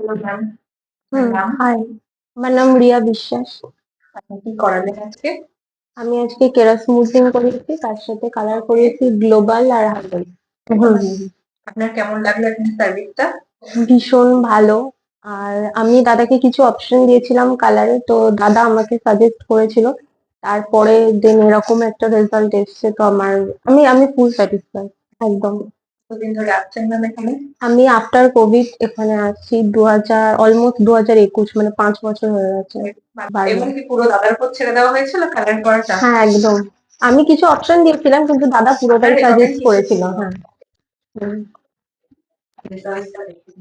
Hello ma'am, আপনার হুম, নাম? High. আমার নাম রিয়া বিশ্বাস। আপনি কি করালেন আজকে? আমি আজকে কেরাসমুদ্দিন করিয়েছি, তার সাথে কালার করিয়েছি গ্লোবাল আর হার্বাল। আপনার কেমন লাগলো এখানে সার্ভিসটা? ভীষণ ভালো। আর আমি দাদাকে কিছু অপশন দিয়েছিলাম কালারে, তো দাদা আমাকে সাজেস্ট করেছিল। তারপরে দেন এরকম একটা রেজাল্ট এসছে, তো আমি ফুল স্যাটিসফাইড একদম। কতদিন ধরে আসছেন ম্যাম এখানে? আমি আফটার কোভিড এখানে আসছি 2021, মানে 5 বছর হয়ে গেছে। এবং বারবার। কি পুরো দাদার উপর ছেড়ে দেওয়া হয়েছিল কালার করাটা? হ্যাঁ, একদম। আমি কিছু অপশন দিয়েছিলাম কিন্তু দাদা আপনার পুরোটাই রেকমেন্ড সাজেস্ট কিসে করেছিল। ছিল? হ্যাঁ। হুম। রেজাল্টটা দেখুন।